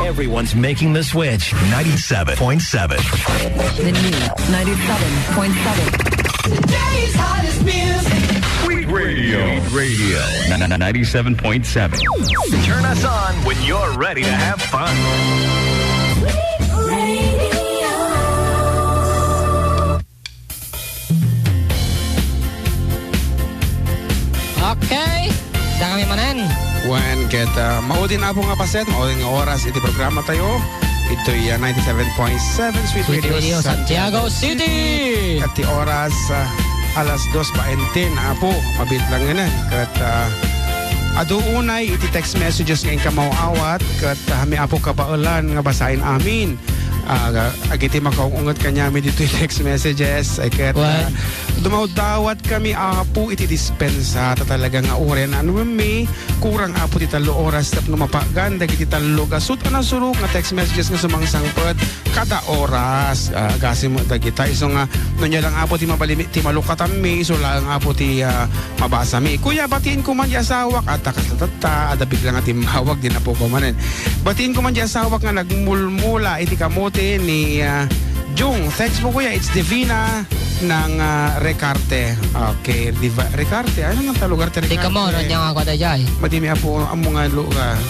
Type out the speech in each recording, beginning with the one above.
Everyone's making the switch. 97.7. The new 97.7. Today's hottest music. Sweet Radio. 97.7. Turn us on when you're ready to have fun. Okay, da kami manen. When kita maudin na po nga paset, maudin nga oras iti programa tayo. Ito'y 97.7 Sweet Radio Santiago City. At ti oras alas 2:20 na po, mabit lang nga kat ado unay iti text messages ngayon ka mauawat kat hami apo kabaulan nga basahin amin. Agiti makaungat kanya mi dito yung text messages ay kat dumawdawat kami apo iti dispensa talaga nga oren ano mi kurang apo ti talo oras tap numapagan dagiti talo gasut na surok nga text messages nga sumangsangpet kada oras gasi mo dagita iso nga nunya lang apo ti mabalimi ti malukatan mi iso lang apo ti mabasa mi kuya batiin ko man di asawak at kasatata ada bigla nga ti mahawag din na po ko manen batiin ko man di asawak nga nagmulmula iti kamote ni Jung. Thanks mo kuya, it's Divina ng Recarte. Okay, Recarte, ano nga lugar te Recarte? Di ka mo, ron niya nga ko dajay. Madimi apo ang mga lugar.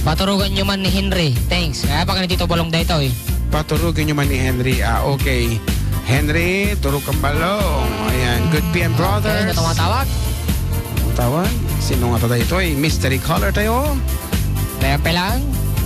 Paturugan nyo man ni Henry. Thanks. Kaya pa ka dito balong dito eh. Paturugan nyo man ni Henry. Okay. Henry, turok ang balong. Ayan, Good PM Brothers. Okay, tumatawag? Tawag? Sino nga tayo ito eh? Mystery caller tayo? Pepe lang?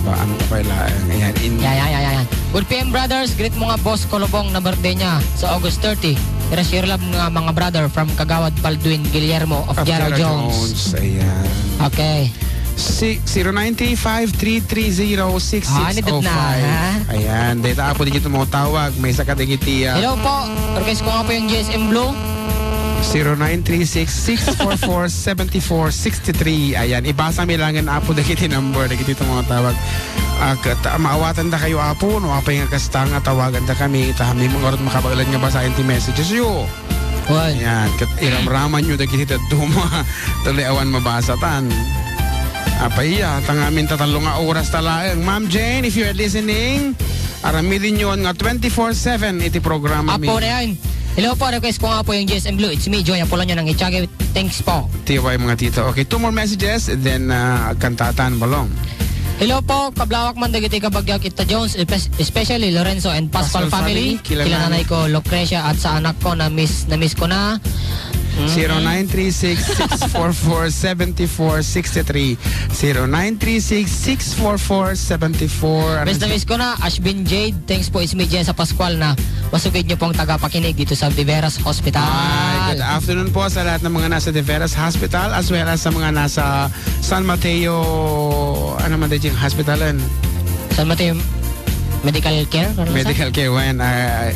Ano ka pala? Ayan, Yan. Good PM Brothers, greet mo nga boss Kolobong na birthday niya sa August 30. Share love nga mga brother from Kagawad Baldwin Guillermo of Jaro Jones. Ayan. Okay. 0935-330-6605. Ayan, data po dito mo tawag. May sakadigiti. Hello po. Request ko nga po yung GSM Blue. 0936-644-7463. Ayan, ibasa mi lang ang apo dagiti number dagiti mga tawag. Maawatan da kayo apo no apay nga kasta nga tawagan da kami itahami mga orot makabailan nga basahin ti messages yo. Ayan, iramraman nyo dagiti duma tuloy awan mabasa tan. Apay tangamin tatalo nga oras talaeng. Ma'am Jane, if you're listening, aramidin nyo nga 24/7 iti programa mi. Apo na yan. Hello po, request ko nga po yung GSM Blue. It's me, Joy. Apolo nyo ng Ichage. Thanks po. Tiway mga tito. Okay, 2 more messages and then kantatan balong. Hello po, kablawak man dagiti kabagyak Ita Jones, especially Lorenzo and Pascual family. Kila nanay ko Lucrecia at sa anak ko na miss ko na. 0936-644-7463 0936-644-74. Miss ko na Ashbin Jade. Thanks po, it's me Jen sa Pascual na masugid nyo pong tagapakinig dito sa De Veras Hospital. Good afternoon po sa lahat ng mga nasa De Veras Hospital as well as sa mga nasa San Mateo hospitalan. San Mateo Medical Care? Medical Care when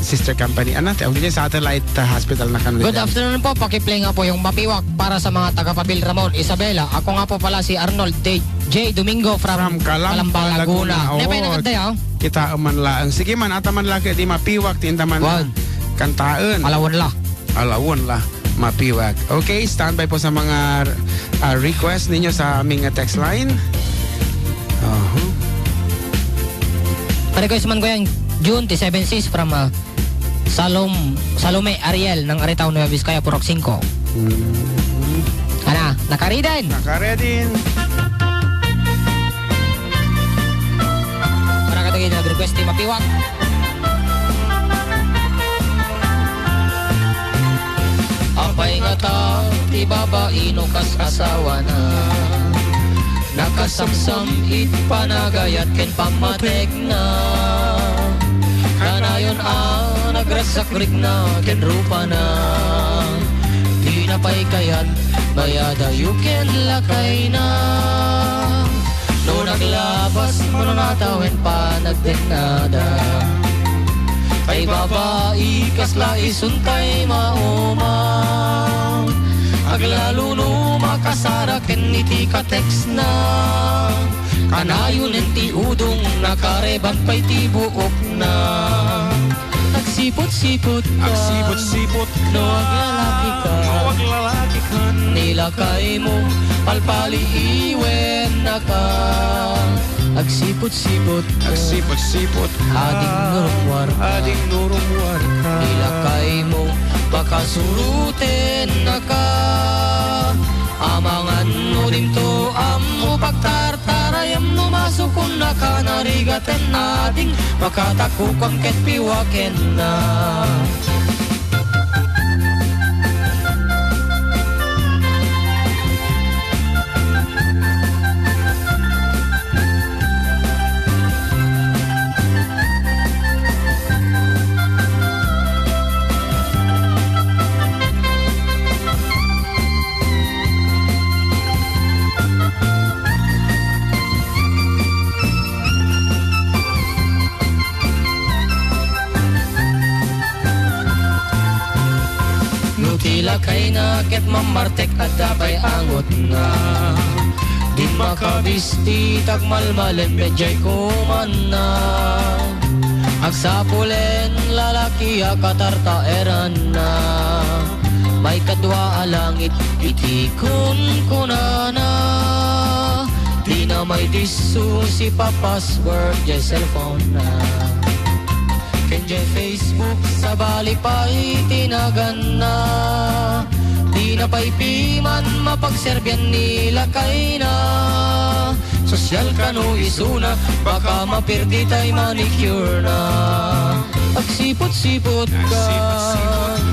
sister company. Ang satellite hospital na kanila. Good afternoon po. Pakiplay nga po yung Mapiwak para sa mga taga-Pabil Ramon, Isabela. Ako nga po pala si Arnold J. Domingo from Calamba, Laguna. Hindi pa yung naganda yun? Kita man lang. Sige man, ataman lang di Mapiwak. Tinta man kantaan. Alawon la. Mapiwak. Okay, standby po sa mga request ninyo sa aming text line. Request man ko yan June 7-6 from Salome Ariel ng Aritaw, Nueva Vizcaya, Purok 5. Ana, nakaridin. Para katagin nag-request ni Mapiwak. Apay nga ta, ti babae no kas asawa na. Nakasamsam it panagayat ken pamatek na. Kanayon nagrasakrik na ken rupa na. Di na pa'y kayat bayada you ken lakay na. No naglabas mo na natawin pa nagdenada. Kay babae kasla isuntay maumang. Aglalo no makasara ken iti ka-text na. Kanayon enti udong nakareban pa'y ti buok na. Nagsipot-sipot ka, no aglalaki ka, nilakay mo palpaliiwen na ka. Agsipot-sipot ka. Agsipot-sipot ka. Ading nurumwar ka. Ading nurumwar ka. Ilakay mo bakasurutin na ka. Amangan mo dimto amo pagtartarayam no masukon na ka narigaten ading makatakukam ket piwaken na. Tila kay na ket mamartek at dabay angot na. Di makabisti tagmalmalen bejay kuman na. Agsapulen lalaki akatarta eran na. May kadwa alangit itikon kunana. Di na may disu si pa-password jay cellphone na. Kenjay Facebook sa bali pa'y tinagan na. Di na pa'y piman mapagserbyan nila kay na. Sosyal ka no isuna, baka mapirdi tay manicure na. Agsipot-sipot ka,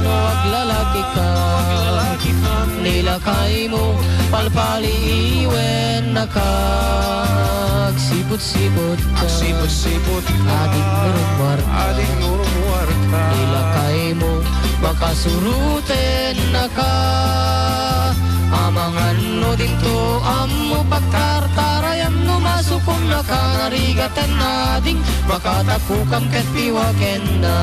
wag lalaki ka. Nilakay mo, palpali iwen na ka. Agsipot-sipot ka, Agsipot-sipot ka. ading nurumwar ka. Ading nurumwar ka. Nilakay mo, makasurutin na ka. Amangan no dinto amo pagtartarayam no masukon na ka narigaten ading makatakukam ket piwaken na.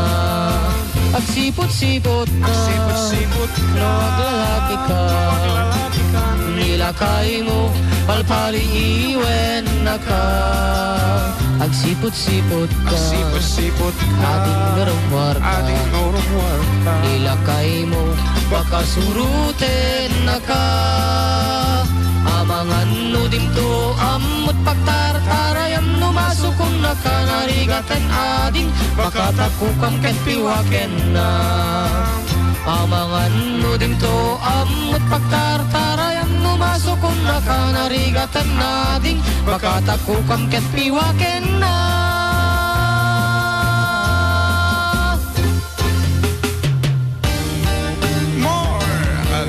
Agsipot-sipot ka, Agsipot-sipot ka. naglalaki ka. Lalaki ka. Nilakay mo, palpali iwen na ka. Agsipot-sipot ka, Agsipot-sipot ka. ading nurumwar ka. Ading nurumwar ka. Nilakay mo, baka surutin na ka. Amangan no dimto amot pagtartarayam no masukon na ka narigaten ading makatakukam ket piwaken na. Amangan no dimto amot pagtartarayam no masukon na ka narigaten ading makatakukam ket piwaken na.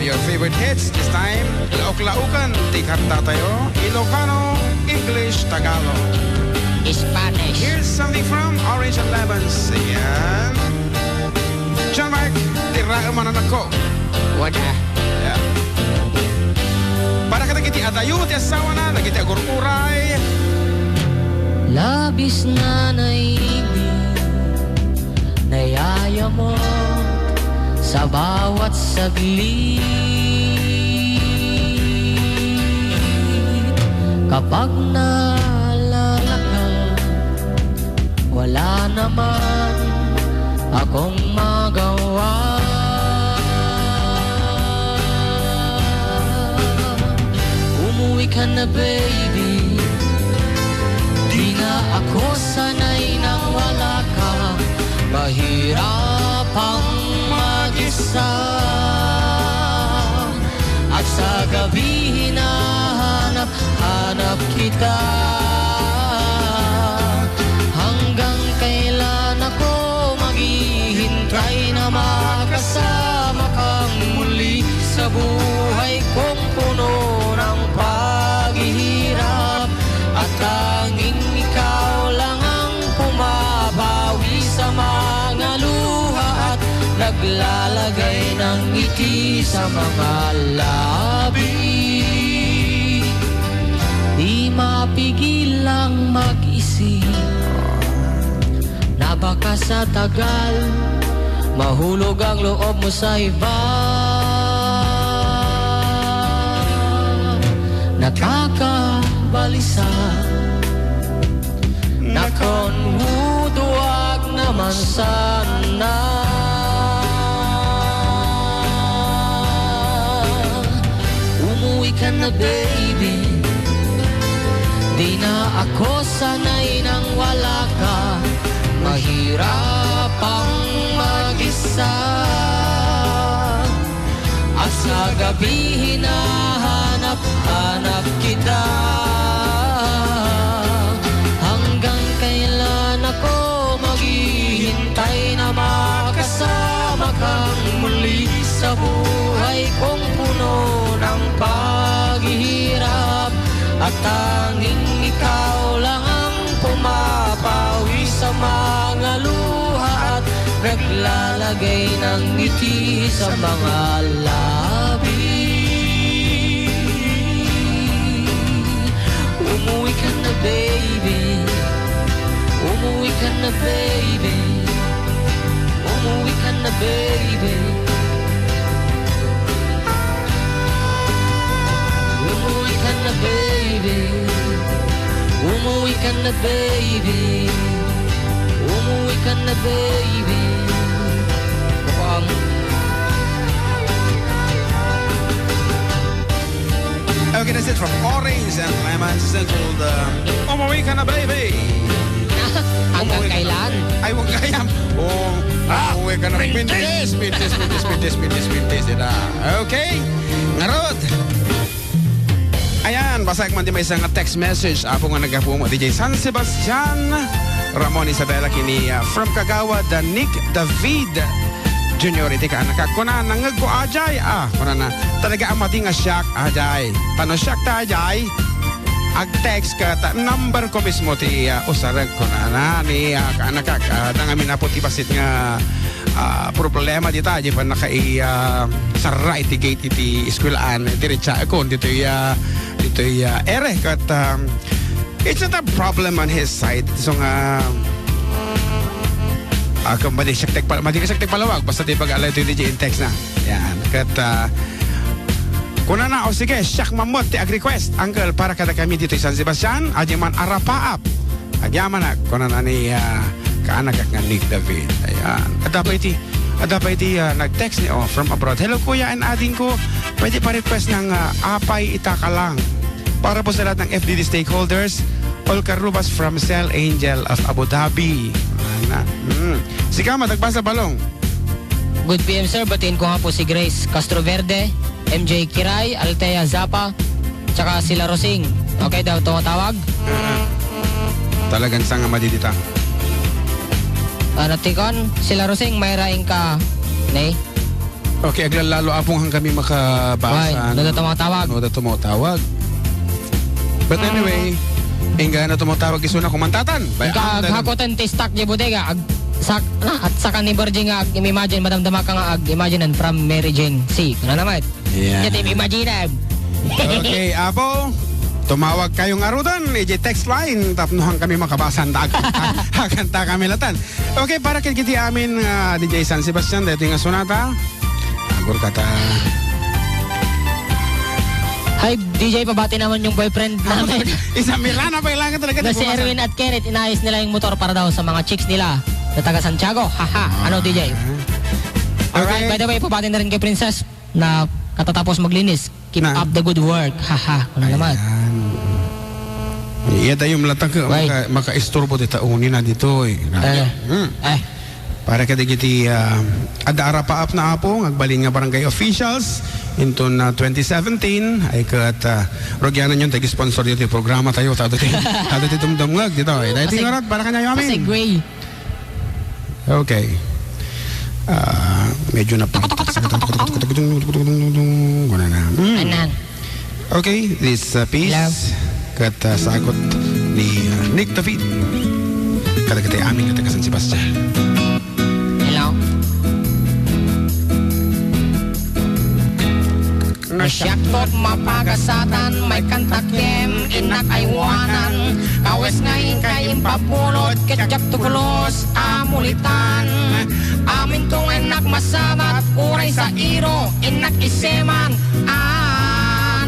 Your favorite hits this time, Lauk-Laukan, Tikanta tayo, Ilocano, English, Tagalog. Spanish. Here's something from Orange and Lemons. Ayan. John Mark, tira man ako. Wala. Yeah. Para ka nagiti adayo, ti asawa na, nagiti agururay. Labis na naibig, nayaya mo sa bawat saglit. Kapag naalala ka, wala naman akong magawa. Umuwi ka na baby, di na ako sanay nang wala ka. Mahirap ang mag-isa, at sa gabi hinahanap kita. Hanggang kailan ako maghihintay na makasama kang muli sa buhay kong puno ng paghihirap. At tanging ikaw lang ang pumapawi sa mga luha at naglalagay ng ngiti sa mga labi. Di mapigil lang mag-isip na baka sa tagal mahulog ang loob mo sa iba. Nakakabalisa na konwuduwag naman sana. Umuwi ka na baby, di na Ako sana'y nang wala ka, mahirap ang mag-isa. At sa gabi hinahanap-hanap kita. Hanggang kailan ako maghihintay na makasama kang muli sa buhay kong puno ng paghihirap. At tanging ikaw lang ang pumapawi sa mga luha at naglalagay ng ngiti sa mga labi. Umuwi ka na baby, umuwi ka na baby, umuwi ka na baby. Umuwi ka na baby, umuwi ka na baby, umuwi ka na baby. Okay, that's it from Orange and Lemon Central. Umuwi ka na, baby. Hanggang kailan? Ay, huwag kayam. Umuwi ka na. Pintis. Okay, narod. Ayan, basag man di may isang text message. Apo nga nagkapumo, DJ San Sebastian, Ramon Isabela kini from Kagawa, the Nick David Junior. Iti ka anak ko na nangag ko ajay. Kuna na talaga ang mati nga siyak ajay. Tano siyak ta ajay. Ag text ka ta number ko mismo ti usarag ko na ni anak nang amin po ti basit nga problema dito ajay pa nakai saray ti gate iti eskwelahan diretsa ko dito ere kat it's not a problem on his side. So nga ako madisyak palawag basta di pag-alay ito yung DJ in text na. Yan. Kat kuna na o sige, siyak mamot ti ag-request uncle para kada kami dito San Sebastian adyaman arapaap agyaman na kuna na ni kaanak nga Nick David. Ayan. Adapay ti nag-text ni from abroad. Hello kuya and ading ko, pwede pa request ng apay itakalang para po sa lahat ng FDD stakeholders. All Carubas from Cell Angel of Abu Dhabi. Sige, matagbasa balong. Good PM sir, batiin ko nga po si Grace Castro Verde, MJ Kiray, Altea Zapa, tsaka sila Rosing. Okay daw, tumatawag? Talagang sanga madidita. Natikon, sila Rosing, may raing ka. Nay? Okay, aglalalo apong hang kami makabasa. Noda tumatawag. But anyway, ingga na tumatawag iso na kumantatan. Hakotan ti stock di bodega at saka ni Virgin nga imagine madamdama ka nga imagine from Mary Jane C. Kuna naman. Yeah. Jadi imagine. Okay, apo. Tumawag kayong arudan, text line, tapnohan kami makabasan hakanta kami latan. Okay, para kiti amin DJ San Sebastian, dito nga sonata. Agur kata. Hi, DJ, pabati naman yung boyfriend namin. Isang Milana pa ilangan talaga. Na si Erwin at Kenneth, inayos nila yung motor para daw sa mga chicks nila na taga Santiago. Haha, ano DJ? Alright, by the way, pabati na rin kay Princess na katatapos maglinis. Keep up the good work. Haha, ano naman? Iya tayo malatag maka-istorbo dito unin na dito para kada kiti ada arapaap na apo agbalin nga barangay officials into na 2017 ay kat rogyanan yung tagi-sponsor dito yung programa tayo tado ti tumdumngag dito dahil tingarat para kanya yamin kasi gray. Okay, medyo na okay, this piece kat sagot ni Nick David kada katay amin na taga San Sebastian. Hello. Nasyaktot mapagasatan, may kantakiem, inak aywanan, kawes ngayon kayong papulot, ketjak tukulos, amulitan. Amin tong enak masamat, uray sa iro, inak iseman,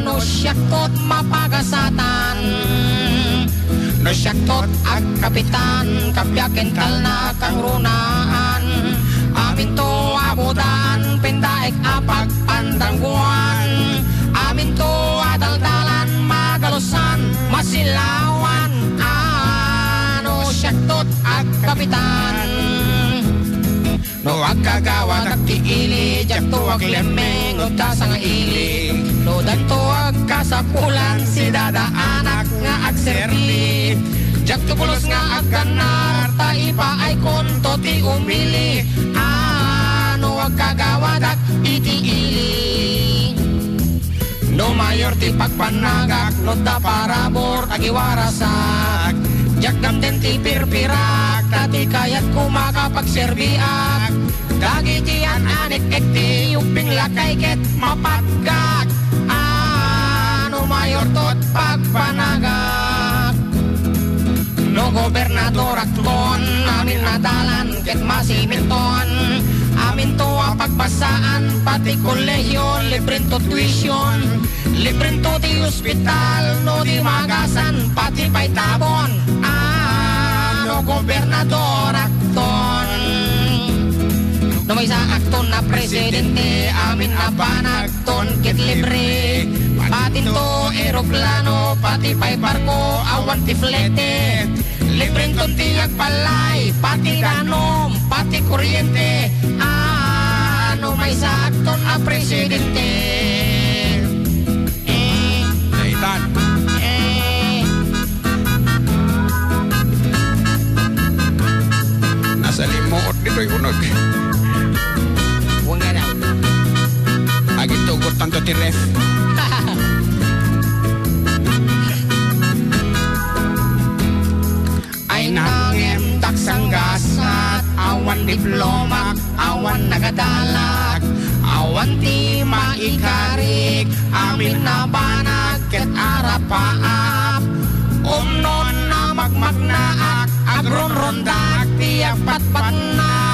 nasyaktot mapagasatan. Nasyaktot ag kapitan, kapyaken kalna kang runaan. Amin to abudan, pendaek apag pandangguan. Amin to adaldalan, magalusan, masilawan. kapitan. No agkagawad ak tiili, jak tuwag lemeng, no tasa nga ili. No dantuag kasapulan, si dadaanak nga agserbi. Jak tubulos nga agkanar, taipa ay konto ti umili. No agkagawad ak itiili. No mayor ti pagpanagak, no da parabor agiwarasak. Jak damden ti pirpirak, tati kayat kumakapagserbiak. Dagitian anik ekti, uping lakay ket mapatgak. No mayor tot pagpanagak. No gobernador akton, amin nadalan ket masiminton. Amin to pagbasaan, pati kolehiyon, libreng to tuition. Libreng to di ospital, no di magasan, pati pa'y tabon. No gobernador akton. No may sa akton na presidente, amin na panagton ket libre. Pati to eroplano, pati pa'y barko, awan ti flete. Libreng ton ti agpalay, pati danom, pati kuryente. No may sa akton na presidente. Daitan. Nasa limuot dito yung unog. Huwag nga daw. Agit tugot tanto ti ref. Ay nangem taksang gasat, awan diplomak, awan nagadalak, awan ti maikarik, amin na banag ket arapaap. Umnon na magmagnaak, agron-rondak ti patpat na.